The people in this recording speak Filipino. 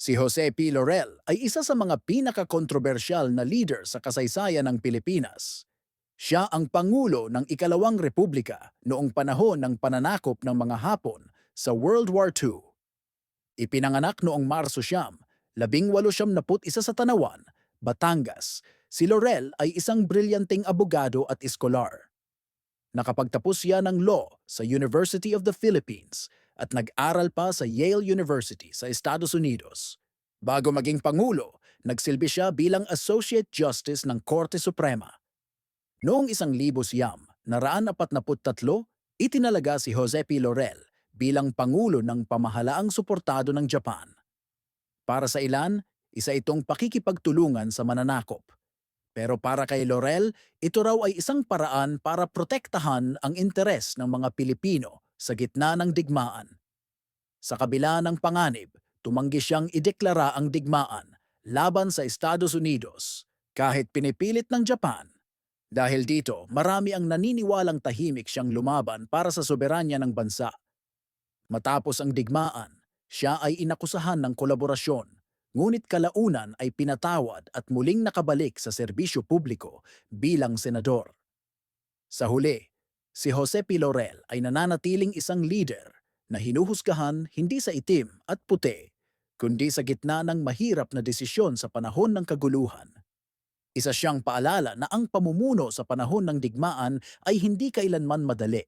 Si Jose P. Laurel ay isa sa mga pinakakontrobersyal na leader sa kasaysayan ng Pilipinas. Siya ang Pangulo ng Ikalawang Republika noong panahon ng pananakop ng mga Hapon sa World War II. Ipinanganak noong Marso 1871 sa Tanawan, Batangas. Si Laurel ay isang brilyanteng abogado at iskolar. Nakapagtapos siya ng law sa University of the Philippines at nag-aral pa sa Yale University sa Estados Unidos. Bago maging Pangulo, nagsilbi siya bilang Associate Justice ng Korte Suprema. Noong 1943, itinalaga si Jose P. Laurel bilang Pangulo ng pamahalaang suportado ng Japan. Para sa ilan, isa itong pakikipagtulungan sa mananakop. Pero para kay Laurel, ito raw ay isang paraan para protektahan ang interes ng mga Pilipino sa gitna ng digmaan. Sa kabila ng panganib, tumanggi siyang ideklara ang digmaan laban sa Estados Unidos kahit pinipilit ng Japan. Dahil dito, marami ang naniniwalang tahimik siyang lumaban para sa soberanya ng bansa. Matapos ang digmaan, siya ay inakusahan ng kolaborasyon, ngunit kalaunan ay pinatawad at muling nakabalik sa serbisyo publiko bilang senador. Sa huli, si Jose P. Laurel ay nananatiling isang leader na hinuhusgahan hindi sa itim at puti, kundi sa gitna ng mahirap na desisyon sa panahon ng kaguluhan. Isa siyang paalala na ang pamumuno sa panahon ng digmaan ay hindi kailanman madali.